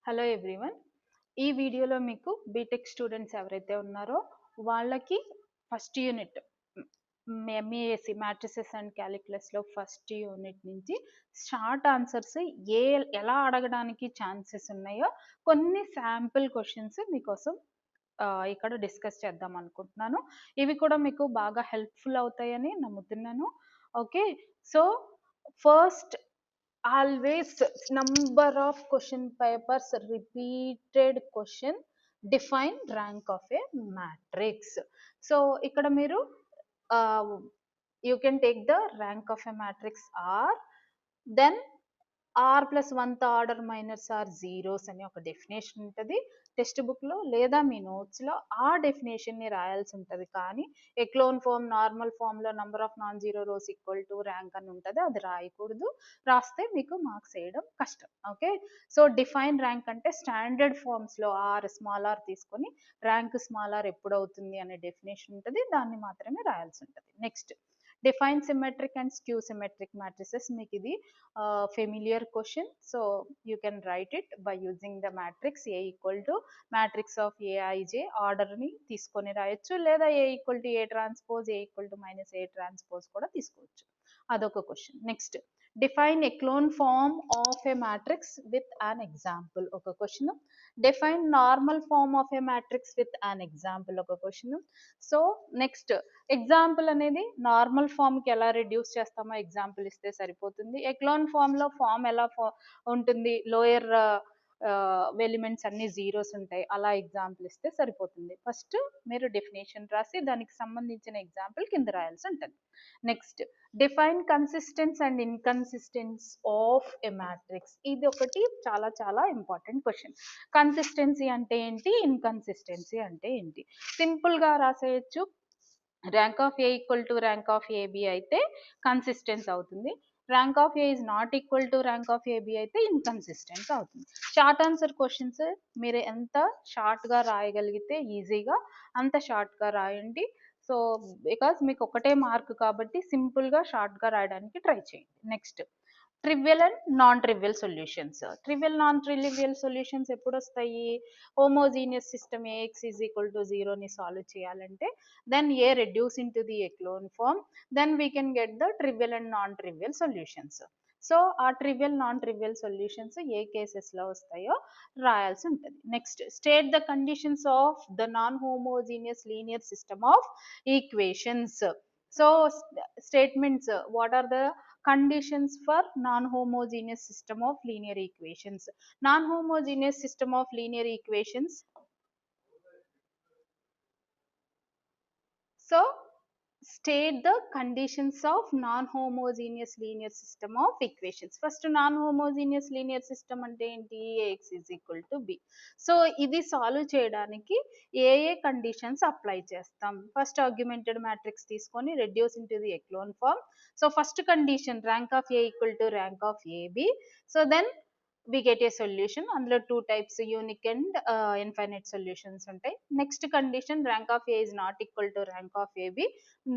Hello everyone. ఈ వీడియోలో మీకు బీటెక్ స్టూడెంట్స్ ఎవరైతే ఉన్నారో వాళ్ళకి first unit MESC matrices and క్యాలిక్యులస్లో ఫస్ట్ యూనిట్ నుంచి షార్ట్ ఆన్సర్స్ ఎలా అడగడానికి ఛాన్సెస్ ఉన్నాయో కొన్ని శాంపుల్ క్వశ్చన్స్ మీకోసం ఇక్కడ డిస్కస్ చేద్దాం అనుకుంటున్నాను. ఇవి కూడా మీకు బాగా హెల్ప్ఫుల్ అవుతాయని నమ్ముతున్నాను. Okay, so first, always number of question papers repeated question define rank of a matrix. So ikkada meeru you can take the rank of a matrix R, then R plus 1th order minus R zeros అని ఒక definition ఉంటుంది text బుక్లో లేదా మీ నోట్స్లో. ఆ డెఫినేషన్ని రాయాల్సి ఉంటుంది. కానీ ఎక్లోన్ form normal ఫామ్లో number of non zero rose equal to rank అని ఉంటుంది, అది రాయకూడదు. రాస్తే మీకు మార్క్స్ వేయడం కష్టం. ఓకే, సో డిఫైన్ ర్యాంక్ అంటే స్టాండర్డ్ ఫామ్స్లో ఆర్ స్మాల్ ఆర్ తీసుకొని ర్యాంక్ స్మాల్ ఆర్ ఎప్పుడు అవుతుంది అనే డెఫినేషన్ ఉంటుంది, దాన్ని మాత్రమే రాయాల్సి ఉంటుంది. Next, define symmetric and skew symmetric matrices. మీకు ఇది familiar question, so you can write it by using the matrix A equal to matrix of Aij order ni తీసుకొని రాయొచ్చు, లేదా A equal to A transpose A equal to minus A transpose కూడా తీసుకోవచ్చు. అదొక question. Next, define echelon form of a matrix with an example ఒక question. Define normal form of a matrix with an example ఒక question. So next, example అనేది normal ఫామ్కి ఎలా reduce చేస్తామో example ఇస్తే సరిపోతుంది. ఎక్లోన్ ఫామ్లో ఫామ్ ఎలా ఉంటుంది, లోయర్ ఎలిమెంట్స్ అన్ని జీరోస్ ఉంటాయి, అలా ఎగ్జాంపుల్ ఇస్తే సరిపోతుంది. ఫస్ట్ మీరు డెఫినేషన్ రాసి దానికి సంబంధించిన ఎగ్జాంపుల్ కింద రాయాల్సి ఉంటుంది. Next, define consistence and inconsistence of a matrix. ఇది ఒకటి చాలా చాలా ఇంపార్టెంట్ క్వశ్చన్. కన్సిస్టెన్సీ అంటే ఏంటి, ఇన్కన్సిస్టెన్సీ అంటే ఏంటి? సింపుల్గా రాసేయచ్చు. Rank of A equal to rank of AB అయితే కన్సిస్టెన్స్ అవుతుంది. Rank of A is not equal to rank of AB అయితే ఇన్కన్సిస్టెన్స్ అవుతుంది. షార్ట్ ఆన్సర్ క్వశ్చన్స్ మీరు ఎంత షార్ట్గా రాయగలిగితే ఈజీగా అంత షార్ట్గా రాయండి. సో బికాస్ మీకు ఒకటే మార్క్ కాబట్టి సింపుల్గా షార్ట్గా రాయడానికి ట్రై చేయండి. Next, trivial and non trivial solutions. Trivial non trivial solutions ఎప్పుడు వస్తాయి? Homogeneous system AX is equal to జీరోని సాల్వ్ చేయాలంటే then A reduce into the echelon form, then we can get the trivial and non-trivial solutions. So ఆ trivial non trivial solutions ఏ కేసెస్లో వస్తాయో రాయాల్సి ఉంటుంది. Next, state the conditions of the non homogeneous linear system of equations. So statements, what are the conditions for non-homogeneous system of linear equations. Non-homogeneous system of linear equations. So state the conditions of non-homogeneous linear system of equations. First, non-homogeneous linear system ante enti, ax is equal to b. So ఇది solve చేయడానికి ఏ conditions apply చేస్తాం? First augmented matrix తీసుకొని reduce into the echelon form. So first condition rank of A equal to rank of AB. So then we get a solution. అందులో two types, unique and infinite solutions ఉంటాయి. Next condition, rank of A is not equal to rank of AB,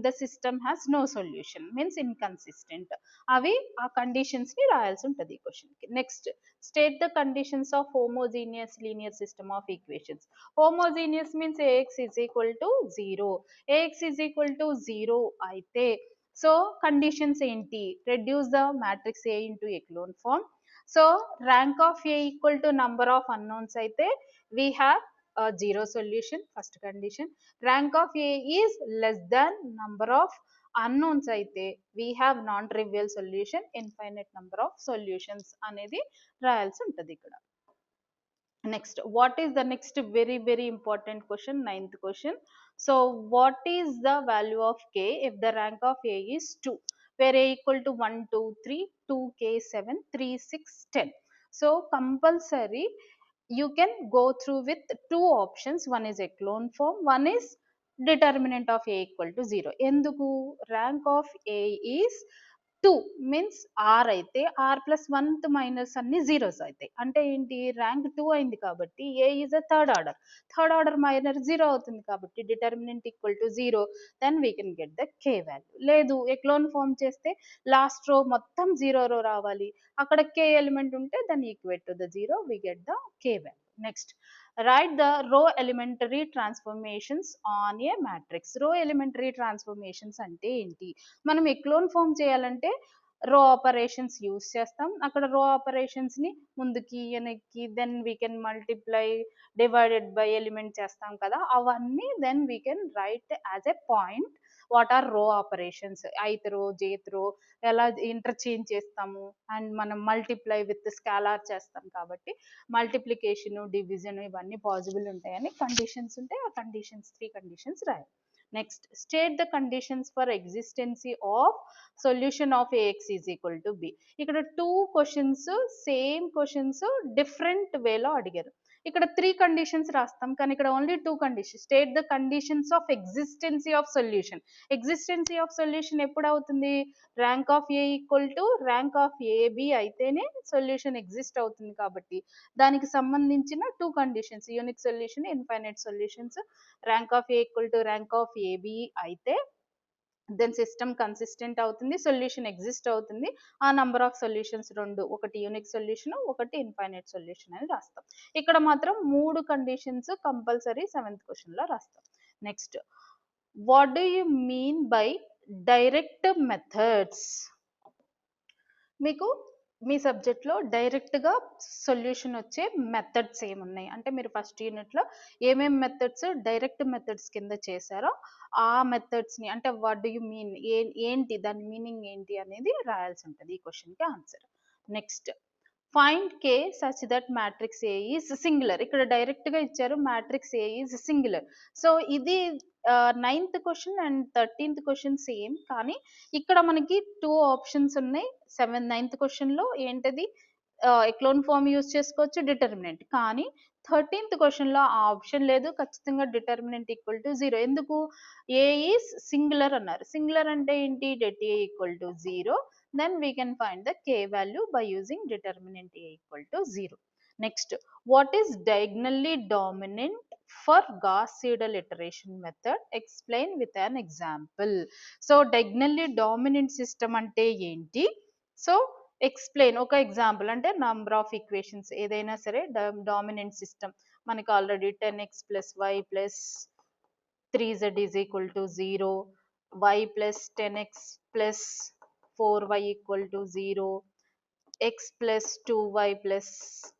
the system has no solution, means inconsistent. అవి ఆ conditions ని రాయాల్సి ఉంటుంది ఈ question కి. Next, state the conditions of homogeneous linear system of equations. Homogeneous means AX is equal to zero. AX is equal to zero అయితే so conditions ఏంటి? Reduce the matrix A into echelon form. So rank of A equal to number of unknowns అయితే we have a zero solution, first condition. Rank of A is less than number of unknowns అయితే we have non-trivial solution, infinite number of solutions అనేది రాయాల్సి ఉంటుంది ఇక్కడ. Next, what is the next very very important question, ninth question. So what is the value of k if the rank of A is 2, where A equal to 1 2 3 2k 7 3 6 10. So compulsory you can go through with two options, one is echelon form, one is determinant of A equal to 0. ఎందుకు? rank of A is 2 means R అయితే R plus 1th minus అన్ని zeros అవుతాయి. అంటే ఏంటి, rank 2 అయింది కాబట్టి A is a third order minor 0 అవుతుంది కాబట్టి determinant equal to 0, then we can get the K value. లేదు ఎక్లోన్ ఫామ్ చేస్తే లాస్ట్ రో మొత్తం 0 రో రావాలి, అక్కడ కే ఎలిమెంట్ ఉంటే then equate to the 0, we get the K value. Next, write the row elementary transformations on a matrix. Row elementary transformations అంటే ఏంటి, మనం ఎక్లోన్ ఫామ్ చేయాలంటే రో ఆపరేషన్స్ యూస్ చేస్తాం. అక్కడ రో ఆపరేషన్స్ ని ముందుకి వెనక్కి then we can multiply divided by element చేస్తాం కదా, అవన్నీ then we can write as a point what are row operations. Ith row jth రో ఎలా ఇంటర్చేంజ్ చేస్తాము, అండ్ మనం మల్టిప్లై విత్ స్కాలార్ చేస్తాం కాబట్టి మల్టిప్లికేషన్ డివిజన్ ఇవన్నీ పాసిబుల్ ఉంటాయని కండిషన్స్ ఉంటాయి. ఆ కండిషన్స్ 3 కండిషన్స్ రాయాలి. Next, state the conditions for existency of solution of AX is equal to B. ఇక్కడ 2 క్వశ్చన్స్ సేమ్ క్వశ్చన్స్ డిఫరెంట్ వేలో అడిగారు. ఇక్కడ 3 కండిషన్స్ రాస్తాం కానీ ఇక్కడ only 2 conditions. State the conditions of existency of solution. Existency of solution ఎప్పుడు అవుతుంది, rank of A equal to rank of AB అయితేనే సొల్యూషన్ ఎగ్జిస్ట్ అవుతుంది కాబట్టి దానికి సంబంధించిన 2 conditions, unique solution, infinite solutions. Rank of A equal to rank of AB అయితే then system consistent అవుతుంది, solution exist అవుతుంది. ఆ నంబర్ ఆఫ్ సొల్యూషన్స్ 2, ఒకటి యూనిక్ సొల్యూషన్, ఒకటి ఇన్ఫైనైట్ సొల్యూషన్ అని రాస్తాం. ఇక్కడ మాత్రం 3 కండిషన్స్ కంపల్సరీ 7th క్వశ్చన్ లో రాస్తాం. Next, what do you mean by direct methods? మీకు మీ సబ్జెక్ట్లో డైరెక్ట్గా సొల్యూషన్ వచ్చే మెథడ్స్ ఏమున్నాయి అంటే మీరు ఫస్ట్ యూనిట్లో ఏమేమి మెథడ్స్ డైరెక్ట్ మెథడ్స్ కింద చేశారో ఆ మెథడ్స్ని అంటే వాట్ డూ యూ మీన్, ఏంటి దాని మీనింగ్ ఏంటి అనేది రాయాల్సి ఉంటుంది ఈ క్వశ్చన్కి answer. Next, find K such that matrix A is singular. ఇక్కడ డైరెక్ట్గా ఇచ్చారు matrix A is singular. So ఇది 9th question and 13th question same, కానీ ఇక్కడ మనకి 2 ఆప్షన్స్ ఉన్నాయి. 9th క్వశ్చన్లో ఏంటది, ఎక్లోన్ ఫామ్ యూజ్ చేసుకోవచ్చు, డిటర్మినెంట్. కానీ 13th క్వశ్చన్లో ఆ ఆప్షన్ లేదు, ఖచ్చితంగా డిటర్మినెంట్ ఈక్వల్ టు 0. ఎందుకు, ఏ ఈజ్ సింగులర్ అన్నారు. సింగులర్ అంటే ఏంటి, det A equal to 0, then we can find the k value by using determinant a equal to 0. Next, what is diagonally dominant for Gauss-Seidel iteration method? Explain with an example. So diagonally dominant system ante enti, so explain oka example ante number of equations edaina sare dominant system manaki already 10x plus y plus 3z is equal to 0, y plus 10x plus 4y equal to 0, x plus 2y plus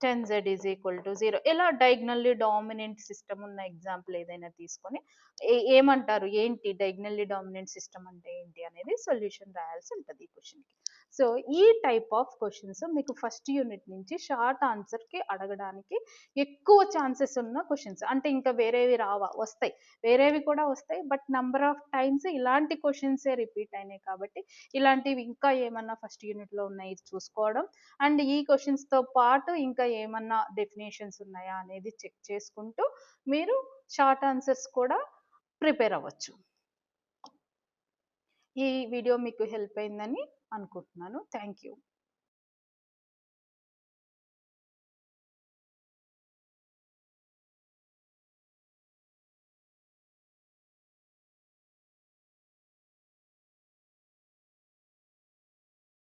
10z is equal to 0. ఇలా diagonally dominant system ఉన్న example ఏదైనా తీసుకొని ఏమంటారు, ఏంటి diagonally dominant system అంటే ఏంటి అనేది solution రాయాల్సి ఉంటుంది ఈ క్వశ్చన్కి. సో ఈ టైప్ ఆఫ్ క్వశ్చన్స్ మీకు ఫస్ట్ యూనిట్ నుంచి షార్ట్ ఆన్సర్కి అడగడానికి ఎక్కువ ఛాన్సెస్ ఉన్న క్వశ్చన్స్. అంటే ఇంకా వేరేవి రావా, వస్తాయి, వేరేవి కూడా వస్తాయి, బట్ నంబర్ ఆఫ్ టైమ్స్ ఇలాంటి క్వశ్చన్సే రిపీట్ అయినాయి కాబట్టి ఇలాంటివి ఇంకా ఏమన్నా ఫస్ట్ యూనిట్లో ఉన్నాయి చూసుకోవడం, అండ్ ఈ క్వశ్చన్స్తో పాటు ఇంకా ఏమన్నా డెఫినేషన్స్ ఉన్నాయా అనేది చెక్ చేసుకుంటూ మీరు షార్ట్ ఆన్సర్స్ కూడా ప్రిపేర్ అవ్వచ్చు. ఈ వీడియో మీకు హెల్ప్ అయిందని అనుకుంటున్నాను. Thank you.